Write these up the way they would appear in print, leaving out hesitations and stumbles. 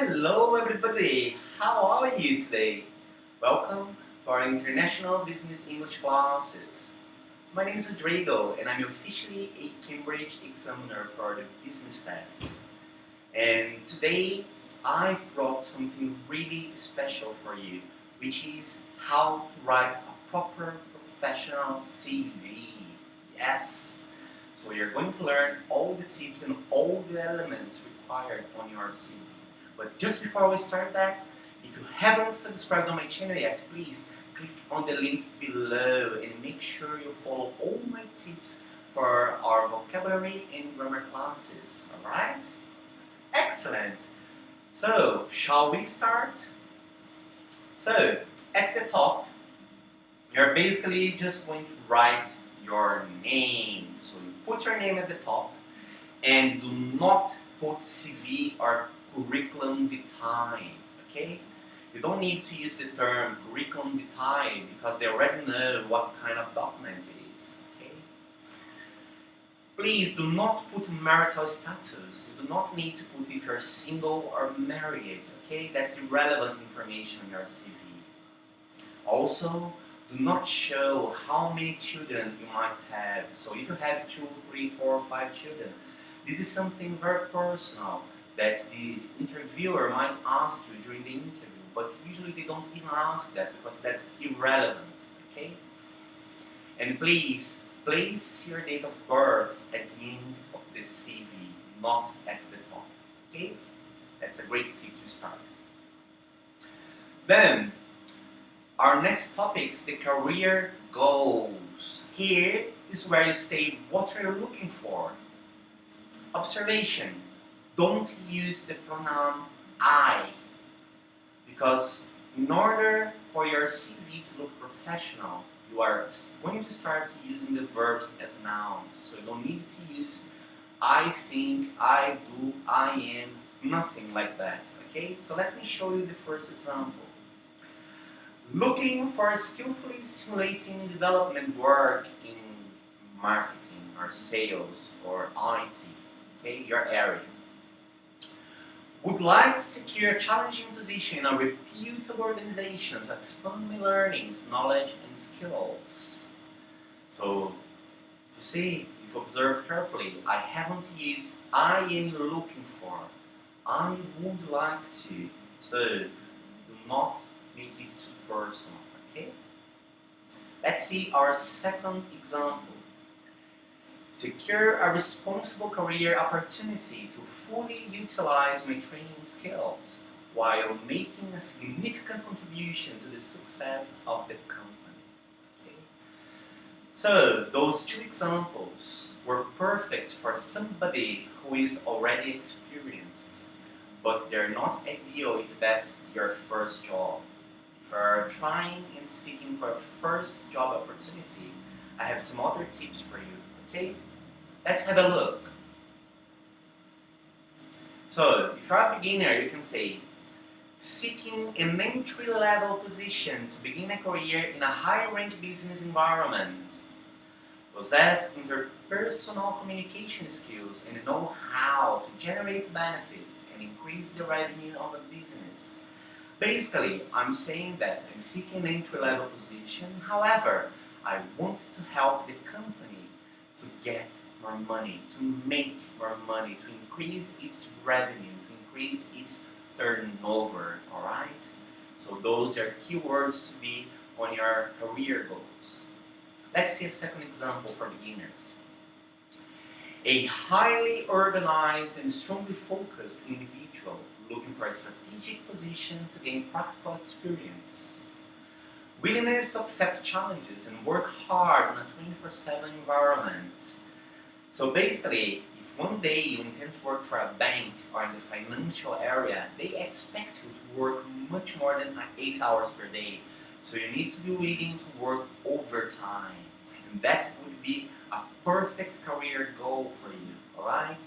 Hello everybody, how are you today? Welcome to our International Business English classes. My name is Rodrigo and I'm officially a Cambridge examiner for the business test. And today I've brought something really special for you, which is how to write a proper professional CV. Yes! So you're going to learn all the tips and all the elements required on your CV. But just before we start that, if you haven't subscribed on my channel yet, please click on the link below and make sure you follow all my tips for our vocabulary and grammar classes, alright? Excellent! So, shall we start? So, at the top, you're basically just going to write your name. So you put your name at the top and do not put CV or curriculum vitae, okay? You don't need to use the term curriculum vitae because they already know what kind of document it is, okay? Please do not put marital status. You do not need to put if you're single or married, okay? That's irrelevant information on your CV. Also, do not show how many children you might have. So if you have 2, 3, 4, 5 children, this is something very personal that the interviewer might ask you during the interview, but usually they don't even ask that because that's irrelevant, okay? And please place your date of birth at the end of the CV, not at the top, okay? That's a great tip to start. Then, our next topic is the career goals. Here is where you say what you're looking for. Observation. Don't use the pronoun I, because in order for your CV to look professional, you are going to start using the verbs as nouns. So you don't need to use I think, I do, I am, nothing like that. Okay? So let me show you the first example. Looking for skillfully stimulating development work in marketing or sales or IT, okay, your area. Would like to secure a challenging position in a reputable organization to expand my learnings, knowledge and skills. So, if you see, if you observe carefully, I haven't used I am looking for. I would like to. So, do not make it too personal, okay? Let's see our second example. Secure a responsible career opportunity to fully utilize my training skills while making a significant contribution to the success of the company. Okay? So, those two examples were perfect for somebody who is already experienced, but they're not ideal if that's your first job. If you're trying and seeking for a first job opportunity, I have some other tips for you, okay? Let's have a look. So, if you're a beginner, you can say, seeking an entry-level position to begin a career in a high-rank business environment. Possess interpersonal communication skills and know how to generate benefits and increase the revenue of a business. Basically, I'm saying that I'm seeking an entry-level position, however, I want to help the company to get more money, to make more money, to increase its revenue, to increase its turnover, alright? So those are keywords to be on your career goals. Let's see a second example for beginners. A highly organized and strongly focused individual looking for a strategic position to gain practical experience. Willingness to accept challenges and work hard in a 24/7 environment. So basically, if one day you intend to work for a bank or in the financial area, they expect you to work much more than 8 hours per day. So you need to be willing to work overtime. And that would be a perfect career goal for you, alright?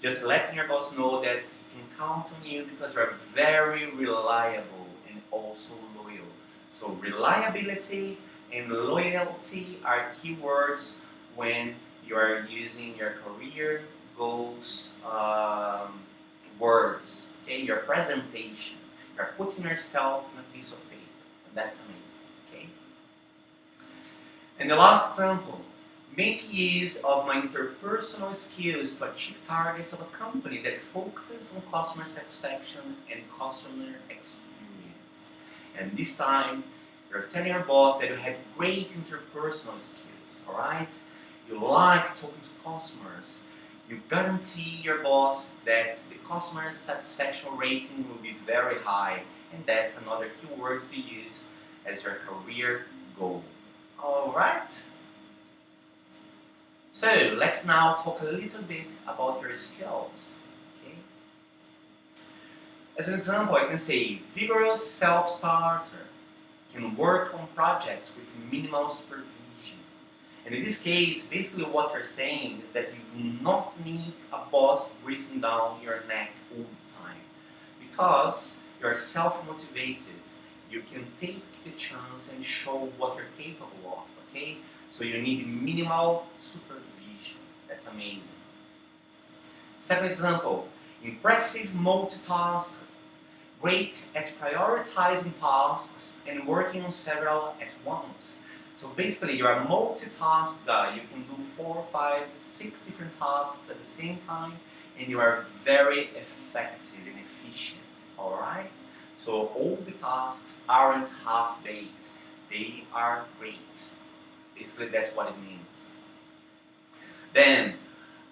Just letting your boss know that he can count on you because you're very reliable and also loyal. So reliability and loyalty are keywords when you are using your career goals words, Okay, your presentation. You're putting yourself on a piece of paper. And that's amazing. Okay? And the last example. Make use of my interpersonal skills to achieve targets of a company that focuses on customer satisfaction and customer experience. And this time, you're telling your boss that you have great interpersonal skills, alright? You like talking to customers. You guarantee your boss that the customer satisfaction rating will be very high, and that's another keyword to use as your career goal. Alright? So let's now talk a little bit about your skills. Okay? As an example, I can say vigorous self-starter can work on projects with minimal supervision. And in this case, basically what you're saying is that you do not need a boss breathing down your neck all the time. Because you're self-motivated, you can take the chance and show what you're capable of, okay? So you need minimal supervision. That's amazing. Second example, impressive multitasker. Great at prioritizing tasks and working on several at once. So basically you're a multitask guy. You can do 4, 5, 6 different tasks at the same time, and you are very effective and efficient. Alright? So all the tasks aren't half-baked. They are great. Basically, that's what it means. Then,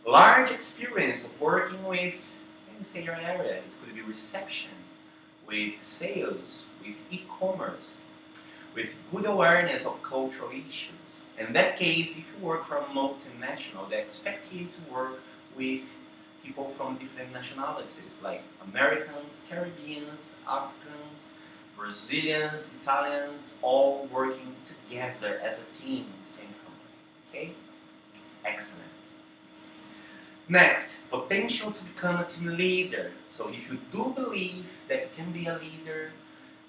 large experience of working with, let me say your area. It could be reception, with sales, with e-commerce, with good awareness of cultural issues. In that case, if you work for a multinational, they expect you to work with people from different nationalities, like Americans, Caribbeans, Africans, Brazilians, Italians, all working together as a team in the same company. Okay? Excellent. Next, potential to become a team leader. So if you do believe that you can be a leader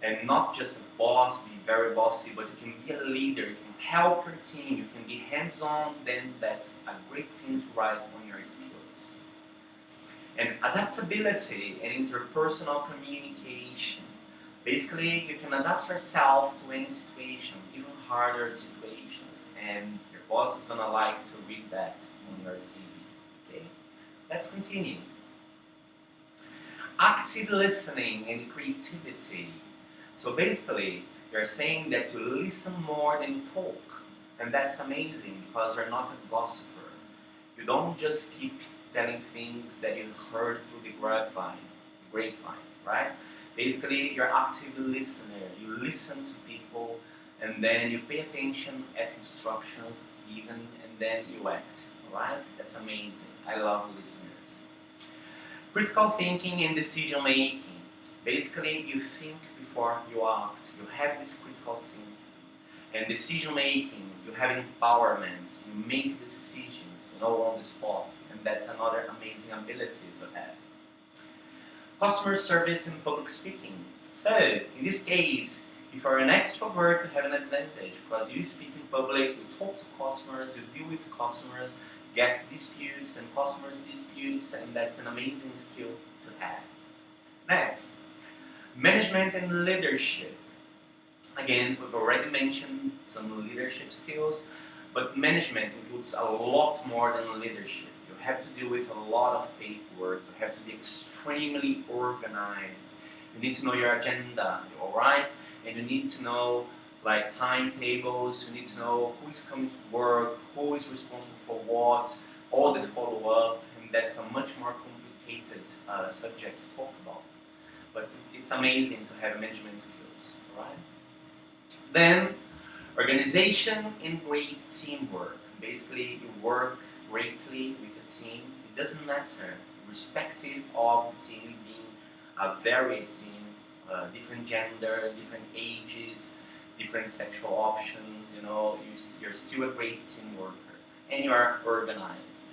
and not just a boss, be very bossy, but you can be a leader, you can help your team, you can be hands-on, then that's a great thing to write on your skills. And adaptability and interpersonal communication. Basically, you can adapt yourself to any situation, even harder situations, and your boss is gonna like to read that on your CV. Okay? Let's continue. Active listening and creativity. So basically, you're saying that you listen more than you talk, and that's amazing because you're not a gossiper. You don't just keep telling things that you heard through the grapevine, right? Basically, you're an active listener. You listen to people, and then you pay attention at instructions given, and then you act. Right? That's amazing. I love listeners. Critical thinking and decision making. Basically, you think before you act. You have this critical thinking. And decision making, you have empowerment. You make decisions, on the spot. And that's another amazing ability to have. Customer service and public speaking. So, in this case, if you're an extrovert, you have an advantage because you speak in public, you talk to customers, you deal with customers, guest disputes and customers disputes, and that's an amazing skill to have. Next, management and leadership. Again, we've already mentioned some leadership skills, but management includes a lot more than leadership. You have to deal with a lot of paperwork. You have to be extremely organized. You need to know your agenda, alright? And you need to know timetables, you need to know who is coming to work, who is responsible for what, all the follow-up, and that's a much more complicated subject to talk about. But it's amazing to have management skills, alright? Then, organization and great teamwork. Basically, you work greatly with a team. It doesn't matter, irrespective of the team being a varied team, different gender, different ages, different sexual options, you're still a great team worker. And you are organized.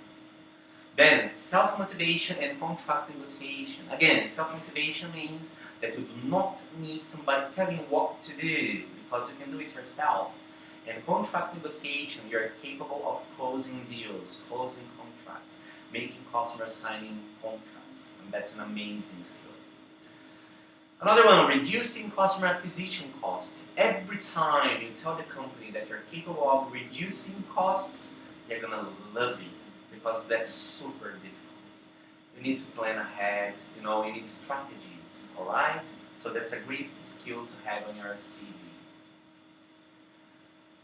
Then, self-motivation and contract negotiation. Again, self-motivation means that you do not need somebody telling you what to do, because you can do it yourself. And contract negotiation, you're capable of closing deals, closing contracts, making customers signing contracts. And that's an amazing skill. Another one, reducing customer acquisition costs. Every time you tell the company that you're capable of reducing costs, they're gonna love you because that's super difficult. You need to plan ahead, you need strategies, alright? So that's a great skill to have on your CV.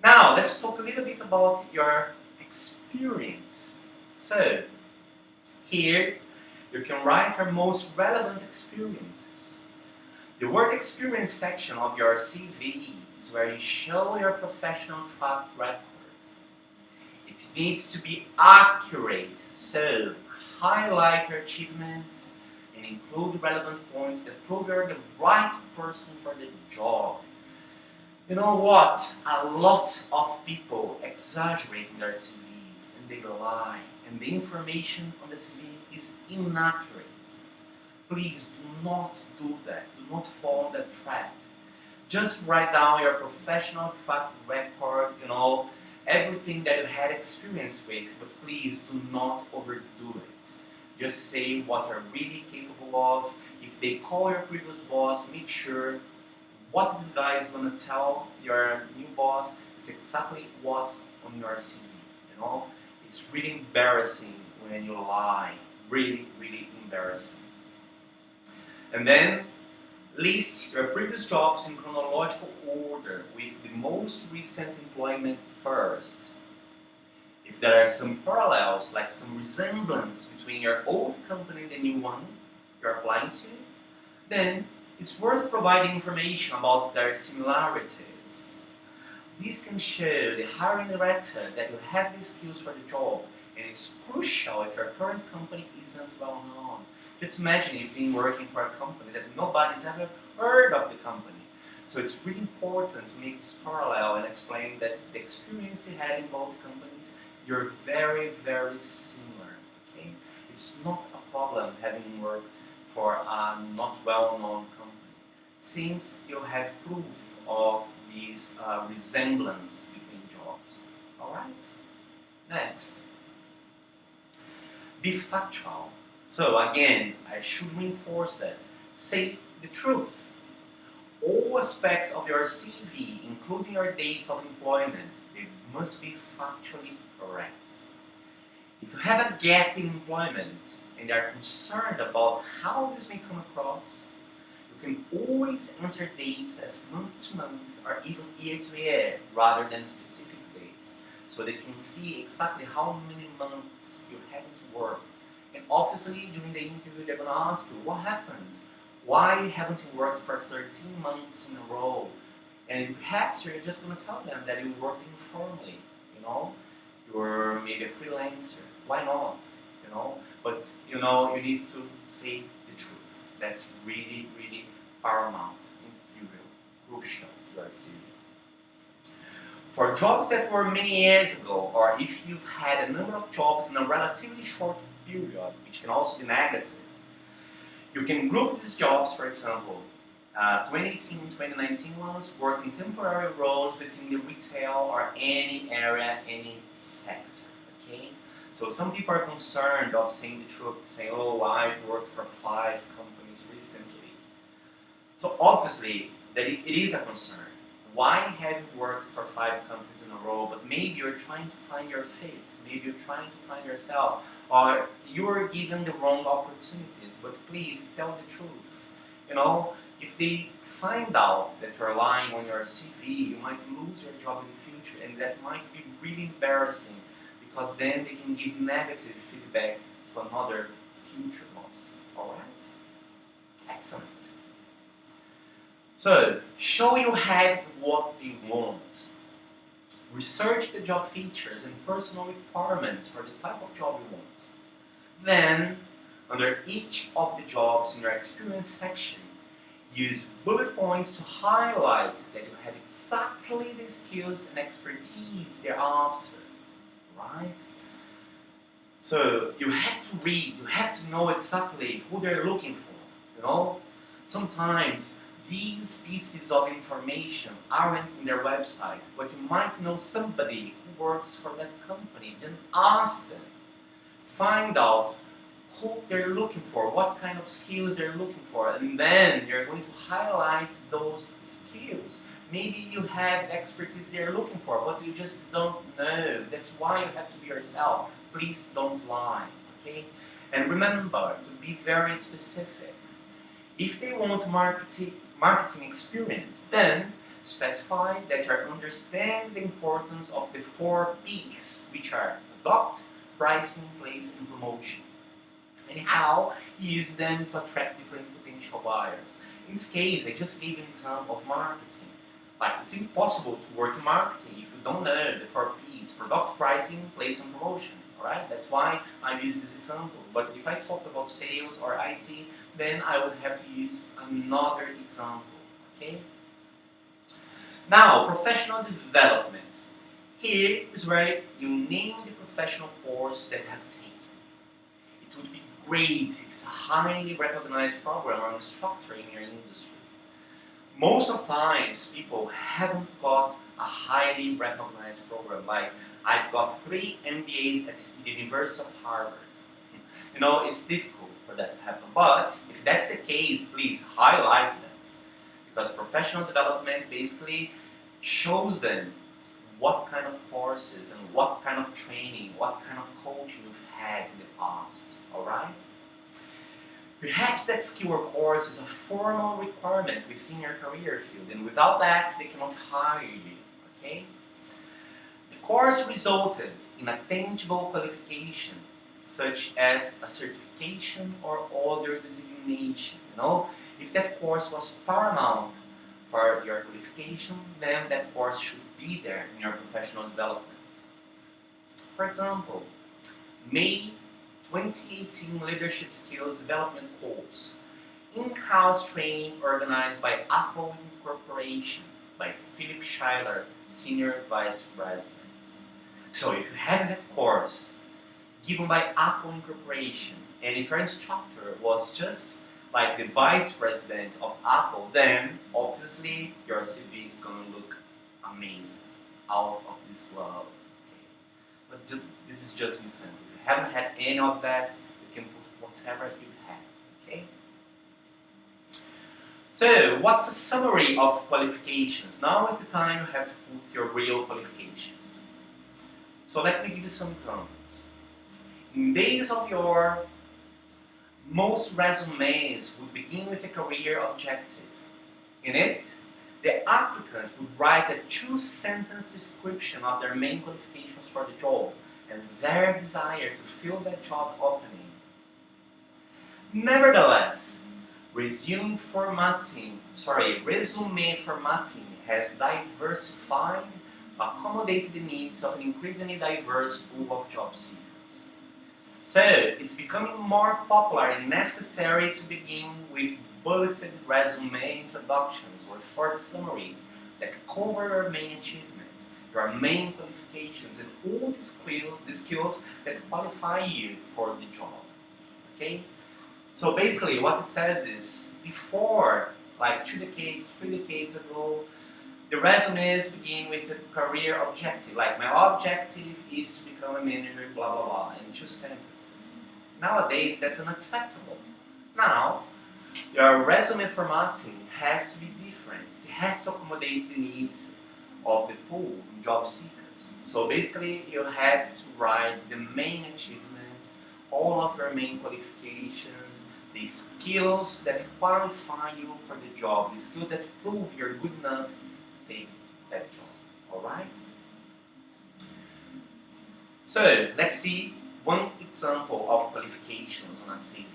Now, let's talk a little bit about your experience. So, here, you can write your most relevant experiences. The work experience section of your CV is where you show your professional track record. It needs to be accurate, so highlight your achievements and include relevant points that prove you're the right person for the job. You know what? A lot of people exaggerate in their CVs and they lie, and the information on the CV is inaccurate. Please do not do that. Do not fall in that trap. Just write down your professional track record, everything that you had experience with, but please do not overdo it. Just say what you're really capable of. If they call your previous boss, make sure what this guy is going to tell your new boss is exactly what's on your CV. It's really embarrassing when you lie. Really, really embarrassing. And then list your previous jobs in chronological order with the most recent employment first. If there are some parallels, like some resemblance between your old company and the new one you're applying to, then it's worth providing information about their similarities. This can show the hiring director that you have the skills for the job, and it's crucial if your current company isn't well known. Just imagine you've been working for a company that nobody's ever heard of the company. So it's really important to make this parallel and explain that the experience you had in both companies, you're very, very similar. Okay? It's not a problem having worked for a not well-known company, since you have proof of this resemblance between jobs. Alright? Next. Be factual. So again, I should reinforce that. Say the truth. All aspects of your CV, including your dates of employment, they must be factually correct. If you have a gap in employment and are concerned about how this may come across, you can always enter dates as month to month or even year to year rather than specific dates, so they can see exactly how many months you haven't worked. And obviously, during the interview, they're going to ask you, what happened? Why haven't you worked for 13 months in a row? And perhaps you're just going to tell them that you worked informally, You're maybe a freelancer. Why not? But, you need to say the truth. That's really, really paramount, imperial, crucial to your CV. For jobs that were many years ago, or if you've had a number of jobs in a relatively short period, which can also be negative, you can group these jobs, for example, 2018, 2019 ones, working temporary roles within the retail or any area, any sector, okay? So some people are concerned of saying the truth, saying, oh, I've worked for 5 companies recently. So obviously, that it is a concern. Why have you worked for 5 companies in a row, but maybe you're trying to find your fate, maybe you're trying to find yourself, or you're given the wrong opportunities, but please tell the truth. If they find out that you're lying on your CV, you might lose your job in the future, and that might be really embarrassing, because then they can give negative feedback to another future boss. Alright? Excellent. So, show you have what you want. Research the job features and personal requirements for the type of job you want. Then, under each of the jobs in your experience section, use bullet points to highlight that you have exactly the skills and expertise they're after. Right? So, you have to read, you have to know exactly who they're looking for. Sometimes these pieces of information aren't in their website, but you might know somebody who works for that company. Then ask them. Find out who they're looking for, what kind of skills they're looking for, and then you're going to highlight those skills. Maybe you have expertise they're looking for, but you just don't know. That's why you have to be yourself. Please don't lie, okay? And remember to be very specific. If they want marketing experience, then specify that you understand the importance of the 4 P's, which are product, pricing, place, and promotion, and how you use them to attract different potential buyers. In this case, I just gave an example of marketing. Like, it's impossible to work in marketing if you don't know the 4 P's, product, pricing, place, and promotion. Alright? That's why I use this example. But if I talk about sales or IT, then I would have to use another example. Okay? Now, professional development. Here is where you name the professional course that you have taken. It would be great if it's a highly recognized program or instructor in your industry. Most of times, people haven't got a highly recognized program. Like, I've got 3 MBAs at the University of Harvard. You know, it's difficult for that to happen. But if that's the case, please highlight that. Because professional development basically shows them what kind of courses and what kind of training, what kind of coaching you've had in the past. Alright? Perhaps that skill or course is a formal requirement within your career field, and without that, they cannot hire you. Okay? The course resulted in a tangible qualification, such as a certification or other designation. You know, if that course was paramount for your qualification, then that course should be there in your professional development. For example, May 2018 Leadership Skills Development Course, in-house training organized by Apple Incorporation by Philip Schuyler, Senior Vice President. So if you have that course given by Apple Incorporation, and if your instructor was just like the Vice President of Apple, then obviously your CV is going to look amazing, out of this world. Okay? But this is just an example. If you haven't had any of that, you can put whatever you've had. Okay? So, what's a summary of qualifications? Now is the time you have to put your real qualifications. So let me give you some examples. In days of yore, most resumes would begin with a career objective. In it, the applicant would write a 2-sentence description of their main qualifications for the job and their desire to fill that job opening. Nevertheless, resume formatting has diversified to accommodate the needs of an increasingly diverse pool of job seekers. So, it's becoming more popular and necessary to begin with bulleted resume introductions or short summaries that cover your main achievements, your main qualifications, and all the skills that qualify you for the job. Okay? So basically what it says is, before, like 2 decades, 3 decades ago, the resumes begin with a career objective, like my objective is to become a manager, blah blah blah, in 2 sentences. Nowadays, that's unacceptable. Now, your resume formatting has to be different. It has to accommodate the needs of the pool, job seekers. So basically, you have to write the main achievements, all of your main qualifications, the skills that qualify you for the job, the skills that prove you're good enough to take that job. Alright? So, let's see one example of qualifications on a CV.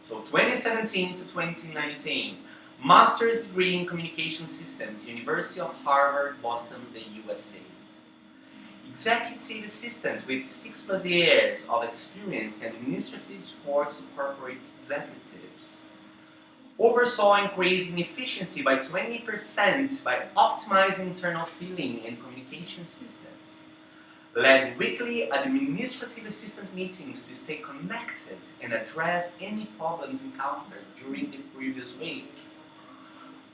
So, 2017 to 2019, Master's degree in Communication Systems, University of Harvard, Boston, the USA. Executive assistant with 6+ years of experience and administrative support to corporate executives. Oversaw increase in efficiency by 20% by optimizing internal filling and communication systems. Led weekly administrative assistant meetings to stay connected and address any problems encountered during the previous week.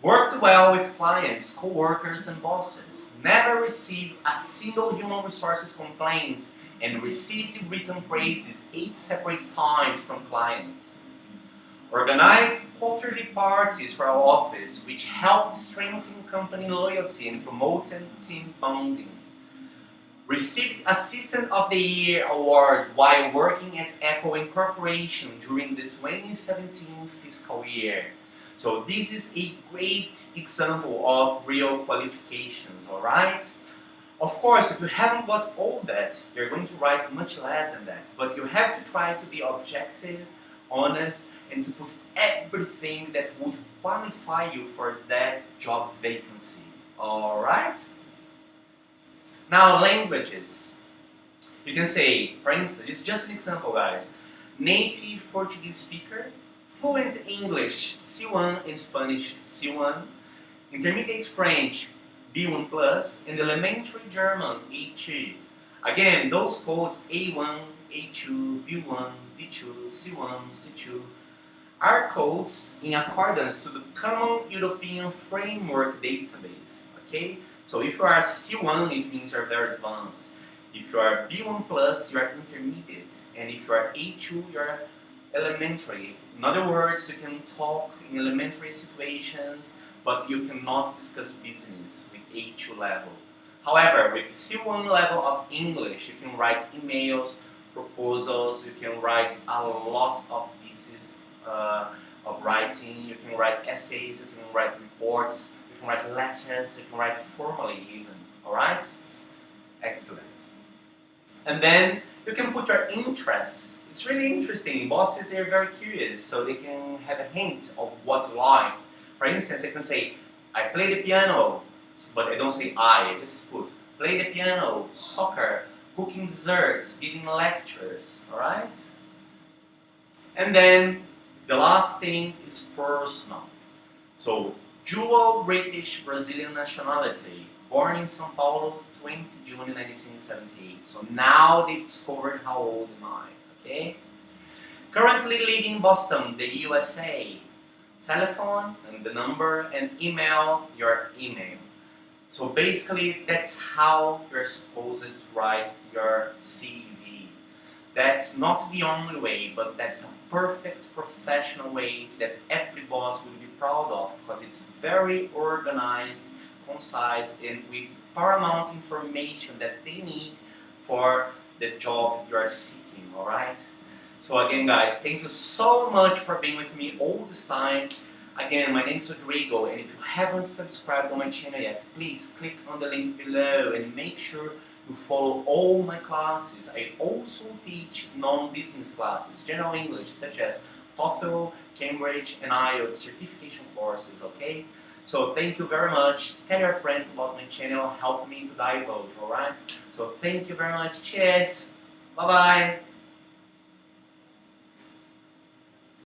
Worked well with clients, co-workers, and bosses. Never received a single human resources complaint and received written praises 8 separate times from clients. Organized quarterly parties for our office, which helped strengthen company loyalty and promoted team bonding. Received Assistant of the Year award while working at Apple Incorporation during the 2017 fiscal year. So this is a great example of real qualifications, alright? Of course, if you haven't got all that, you're going to write much less than that. But you have to try to be objective, honest, and to put everything that would qualify you for that job vacancy. Alright? Now, languages. You can say, for instance, it's just an example, guys. Native Portuguese speaker, fluent English C1 and Spanish C1, intermediate French B1 plus, and elementary German A2. Again, those codes A1, A2, B1, B2, C1, C2 are codes in accordance to the Common European Framework Database. Okay? So if you are C1, it means you are very advanced. If you are B1 plus, you are intermediate. And if you are A2, you are elementary. In other words, you can talk in elementary situations, but you cannot discuss business with A2 level. However, with C1 level of English, you can write emails, proposals, you can write a lot of pieces of writing, you can write essays, you can write reports, you can write letters, you can write formally even, alright? Excellent. And then you can put your interests. It's really interesting. Bosses, they're very curious, so they can have a hint of what you like. For instance, I can say, I play the piano, but I don't say I just put play the piano, soccer, cooking desserts, giving lectures, alright? And then the last thing is personal. So, dual British Brazilian nationality, born in São Paulo, 20 June 1978. So now they discovered how old am I, okay? Currently living in Boston, the USA. Telephone and the number, and email your email. So basically, that's how you're supposed to write your CV. That's not the only way, but that's a perfect professional way that every boss will be proud of, because it's very organized, concise, and with paramount information that they need for the job you are seeking, alright? So again, guys, thank you so much for being with me all this time. Again, my name is Rodrigo, and if you haven't subscribed on my channel yet, please click on the link below and make sure you follow all my classes. I also teach non-business classes, general English, such as TOEFL, Cambridge, and IELTS certification courses, okay? So thank you very much. Tell your friends about my channel, help me to divulge, alright? So thank you very much. Cheers! Bye-bye!